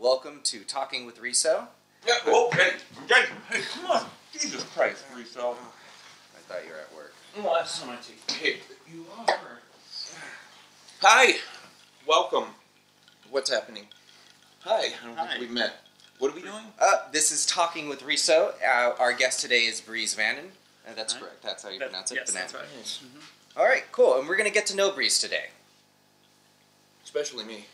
welcome to Talking with Riso. Yeah, oh, hey, Jason, hey, come on. Jesus Christ, Riso. I thought you were at work. Well, that's on my teeth. Hey, you are. Hi, welcome. What's happening? Hi, I don't think we've met. What are we doing? This is Talking with Riso. Our guest today is Bries Vannon. That's correct. That's how you pronounce it. Yes, that's right. Nice. All right, cool. And we're going to get to know Bries today. Especially me.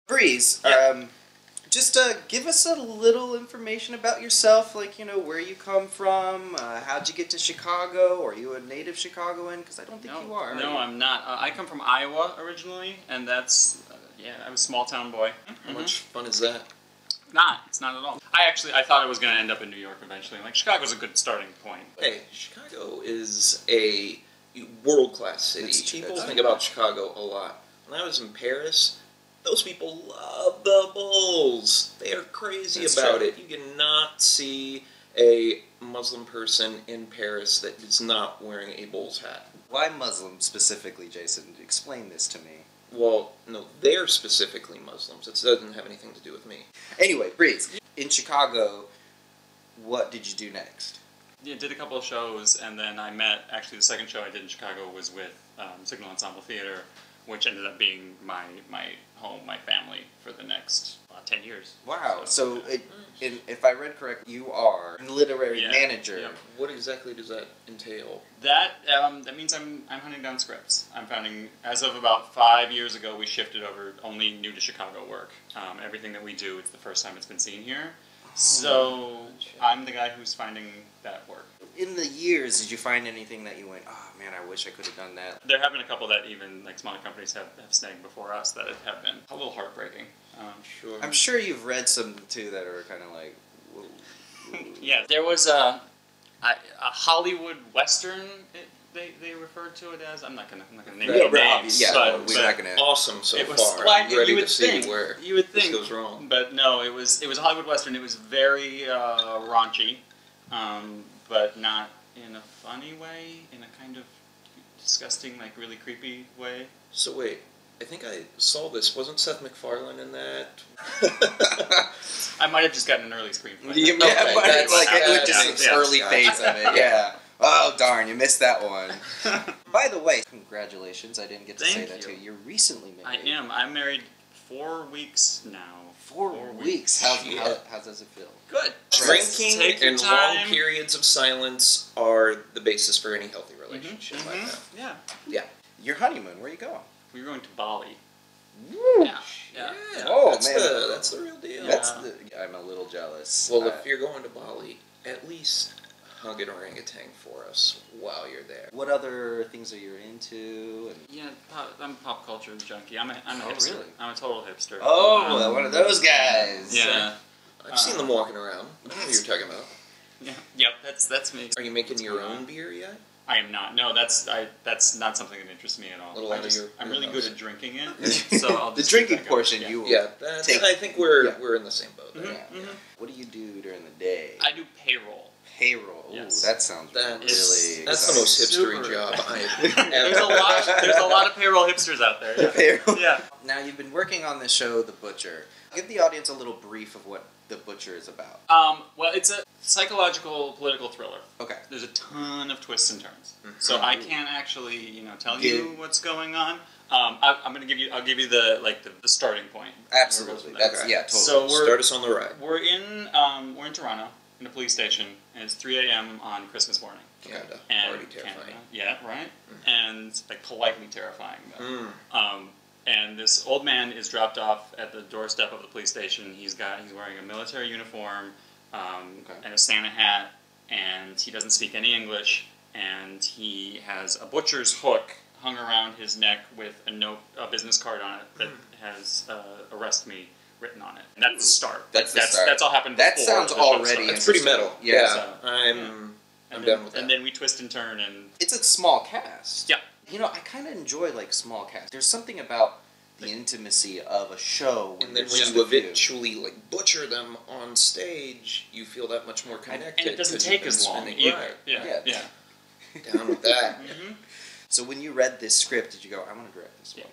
Bries, just give us a little information about yourself, like, you know, where you come from, how'd you get to Chicago, are you a native Chicagoan? Because I don't think you are. No, I'm not. I come from Iowa originally, and that's, yeah, I'm a small town boy. How much fun is that? It's not at all. I thought I was going to end up in New York eventually. Like, Chicago's a good starting point. Hey, Chicago is a world-class city. People think about Chicago a lot. When I was in Paris, those people love the Bulls. They are crazy about it. You cannot see a Muslim person in Paris that is not wearing a Bulls hat. Why Muslim specifically, Jason? Explain this to me. Well, no, they're specifically Muslims. It doesn't have anything to do with me. Anyway, Bries, in Chicago, what did you do next? Yeah, did a couple of shows, and then I met, actually the second show I did in Chicago was with Signal Ensemble Theater, which ended up being my home, my family, for the next 10 years. Wow. So if I read correctly, you are a literary manager. Yeah. What exactly does that entail? That means I'm hunting down scripts. I'm finding, as of about 5 years ago, we shifted over only new to Chicago work. Everything that we do, it's the first time it's been seen here. So I'm the guy who's finding that work. In the years, did you find anything that you went, oh man, I wish I could have done that? There have been a couple that even like smaller companies have snagged before us that have been a little heartbreaking. Sure. I'm sure you've read some too that are kind of like, whoa. Yeah, there was a Hollywood Western. They referred to it as. I'm not gonna name any names. Yeah, but we're not gonna. Awesome so it was, far. Well, I'm ready you would to see think, where you would think this goes wrong. But no, it was a Hollywood Western. It was very raunchy, but not in a funny way. In a kind of disgusting, like really creepy way. So wait, I think I saw this. Wasn't Seth MacFarlane in that? I might have just gotten an early screen. But it looked just early phase of it. Yeah. Oh darn, you missed that one. By the way, congratulations! I didn't get to say that to you. You're recently married. I am. I'm married 4 weeks now. 4 weeks. How does it feel? Good. Drinking and long periods of silence are the basis for any healthy relationship like that. Yeah. Yeah. Your honeymoon, where are you going? We were going to Bali. Woo! Yeah. Oh, that's the real deal. I'm a little jealous. Well, if you're going to Bali, at least hug an orangutan for us while you're there. What other things are you into? Yeah, I'm a pop culture junkie. I'm a hipster. Really? I'm a total hipster. Oh, one of those guys. Yeah. I've seen them walking around. I know who you're talking about. Yeah. Yep. That's me. Are you making your own beer yet? I am not. No, that's not something that interests me at all. I'm really good at drinking it. So I'll the drinking portion, you I think we're in the same boat. There. What do you do during the day? I do payroll. Payroll. Yes. Ooh, that sounds really. That's the most hipstery job I've ever. There's a lot of payroll hipsters out there. Yeah. Payroll. Yeah. Now you've been working on this show, The Butcher. Give the audience a little brief of what The Butcher is about. Well, it's a psychological political thriller. Okay. There's a ton of twists and turns. So I can't actually, tell you what's going on. I'm gonna give you. I'll give you the starting point. Absolutely. That's totally. So start us on the ride. We're in Toronto in a police station, and it's 3 a.m. on Christmas morning. Canada. Already terrifying. Canada. Yeah, right. And politely terrifying though. And this old man is dropped off at the doorstep of the police station. He's wearing a military uniform and a Santa hat, and he doesn't speak any English, and he has a butcher's hook hung around his neck with a business card on it that has "Arrest Me" written on it. And that's the start. That's the start. That's all happened. That before sounds the show already. starts. It's pretty metal. Yeah, So, I'm done with that. And then we twist and turn, and it's a small cast. Yeah. You know, I kind of enjoy small casts. There's something about the intimacy of a show. And then when you eventually butcher them on stage, you feel that much more connected. And it doesn't take as long either. Right. Yeah. Down with that. So when you read this script, did you go, I want to direct this one?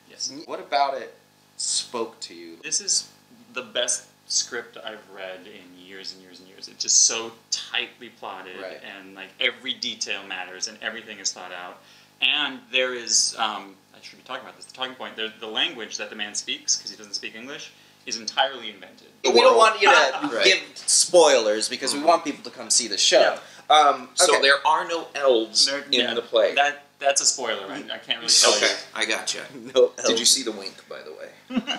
Yes. What about it spoke to you? This is the best script I've read in years and years and years. It's just so tightly plotted, and every detail matters, and everything is thought out. And there is, I should be talking about this, the talking point, the language that the man speaks, because he doesn't speak English, is entirely invented. We don't want you to give spoilers, because we want people to come see the show. Yeah. So there are no elves in the play. That's a spoiler. I can't really tell you. Okay, I gotcha. No elves. Did you see the wink, by the way?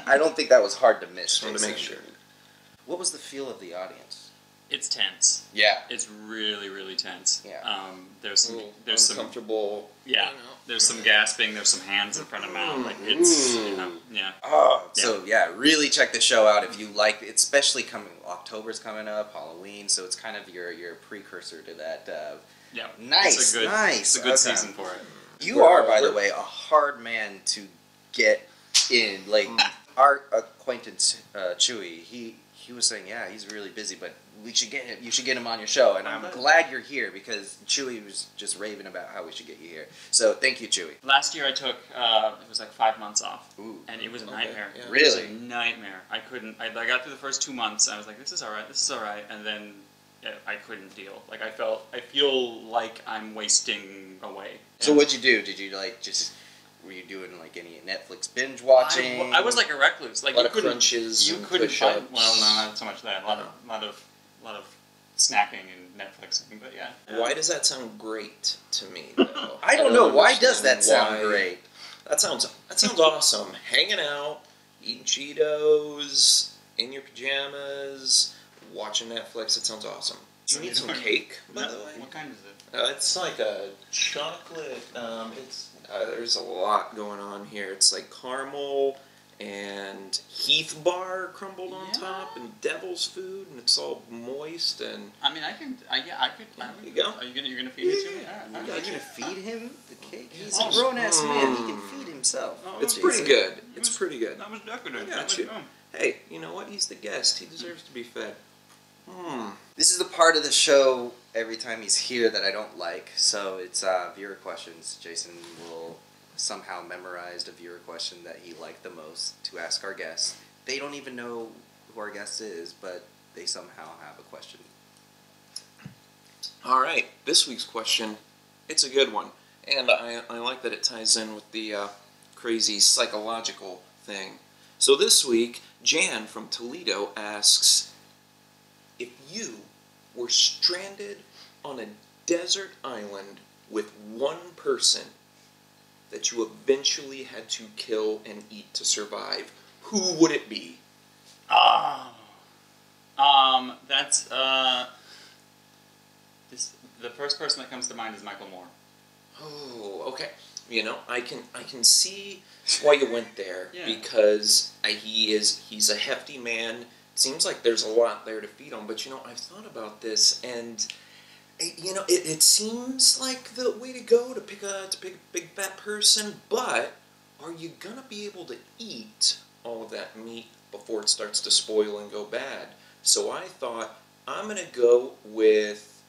I don't think that was hard to miss. Just wanted to make sure. What was the feel of the audience? It's tense. Yeah. It's really, really tense. Yeah. There's some uncomfortable. Yeah. There's some gasping. There's some hands in front of mouth. It's yeah. Oh, so really check the show out if you like. It's especially October's coming up, Halloween. So it's kind of your precursor to that. Yeah. Nice. It's a good season for it. You are, by the way, a hard man to get in. Our acquaintance Chewy, he was saying, yeah, he's really busy, but you should get him on your show, and I'm glad you're here, because Chewy was just raving about how we should get you here. So thank you, Chewy. Last year I took, it was 5 months off, and it was a nightmare. Yeah. Really? It was a nightmare. I couldn't, I got through the first 2 months, and I was like, this is alright, and then I couldn't deal. I feel like I'm wasting away. So what'd you do? Did you were you doing any Netflix binge watching? I was like a recluse. A lot of crunches. You couldn't find. Well, no, not so much that. A lot of snacking and Netflixing, but yeah. Why does that sound great to me, though? I don't know. Why does that sound great? That sounds awesome. Hanging out, eating Cheetos, in your pajamas, watching Netflix. It sounds awesome. Do you need some cake, by the way? What kind is it? It's like a chocolate. There's a lot going on here. It's like caramel and Heath bar crumbled on top, and devil's food, and it's all moist and. I mean, I could. There you go. Are you gonna feed it to me? You're gonna feed him the cake? He's a grown ass man. He can feed himself. It's pretty good. It's pretty good. That was decadent. I got you. Hey, you know what? He's the guest. He deserves to be fed. This is the part of the show every time he's here that I don't like. So it's viewer questions. Jason will somehow memorize a viewer question that he liked the most to ask our guests. They don't even know who our guest is, but they somehow have a question. All right, this week's question, it's a good one. And I like that it ties in with the crazy psychological thing. So this week, Jan from Toledo asks, if you were stranded on a desert island with one person that you eventually had to kill and eat to survive, who would it be? That's the first person that comes to mind is Michael Moore. Oh, okay. You know, I can see why you went there because he's a hefty man. Seems like there's a lot there to feed on, but I've thought about this, and it seems like the way to go to pick a big fat person. But are you gonna be able to eat all of that meat before it starts to spoil and go bad? So I thought I'm gonna go with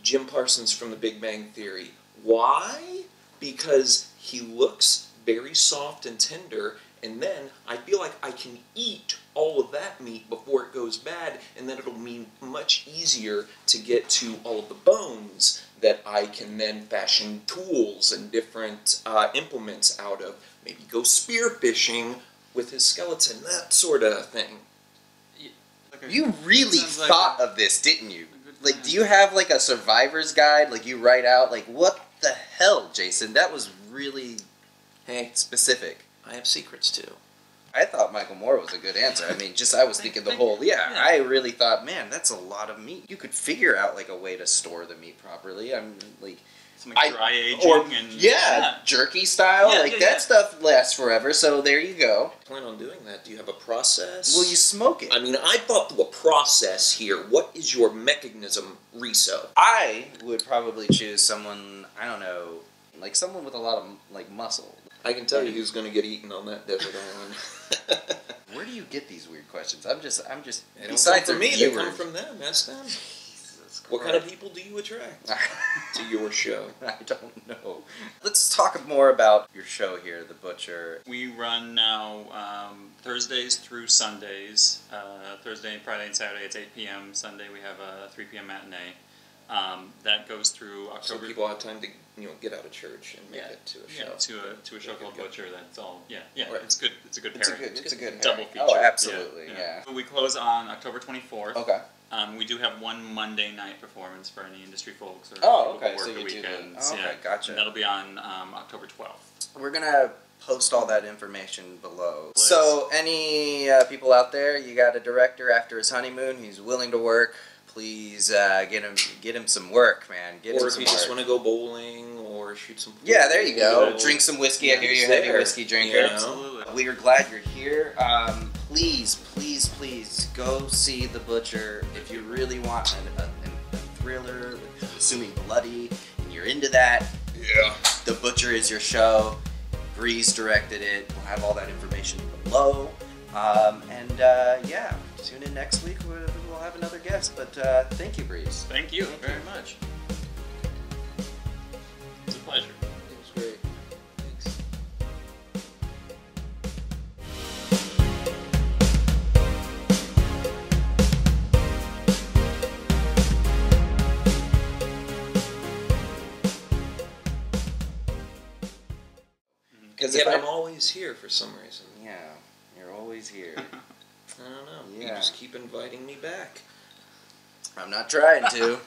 Jim Parsons from The Big Bang Theory. Why? Because he looks very soft and tender, And then I feel like I can eat all of that meat before it goes bad, and then it'll be much easier to get to all of the bones that I can then fashion tools and different implements out of. Maybe go spearfishing with his skeleton, that sort of thing. You really thought of this, didn't you? Like, do you have, like, a survivor's guide? Like, you write out, like, what the hell, Jason? That was really, specific. I have secrets, too. I thought Michael Moore was a good answer. I mean, I was thinking the whole, I really thought, man, that's a lot of meat. You could figure out, like, a way to store the meat properly. I'm, like... Some dry aging jerky style. That stuff lasts forever, so there you go. Plan on doing that? Do you have a process? Well, you smoke it. I mean, I thought through a process here. What is your mechanism, Riso? I would probably choose someone, I don't know, like someone with a lot of, like, muscle. I can tell you who's going to get eaten on that desert island. Where do you get these weird questions? I'm just. They don't come from me. They come from them. Ask them. What kind of people do you attract to your show? I don't know. Let's talk more about your show here, The Butcher. We run now Thursdays through Sundays. Thursday, Friday, and Saturday it's 8 p.m. Sunday we have a 3 p.m. matinee. That goes through October. So people have time to get out of church and make it to a show. To a show called Butcher. That's all. Yeah. Right. It's good. It's a good pairing. It's a good double feature. Oh, absolutely. Yeah. We close on October 24th. Okay. We do have one Monday night performance for any industry folks or people who who work so the weekends. Gotcha. And that'll be on October 12th. We're gonna post all that information below. So any people out there, you got a director after his honeymoon, he's willing to work. Please get him some work, man. Or if you just want to go bowling or shoot some pool. Yeah, there you go. Drink some whiskey. I hear you're a heavy whiskey drinker. You know? Absolutely. We are glad you're here. Please go see The Butcher if you really want a thriller, assuming bloody, and you're into that. Yeah. The Butcher is your show. Bries directed it. We'll have all that information below. Tune in next week. We'll have another guest. But thank you, Bries. Thank you very much. It's a pleasure. It was great. Thanks. Because I'm always here for some reason. Yeah, you're always here. I don't know. Yeah. You just keep inviting me back. I'm not trying to.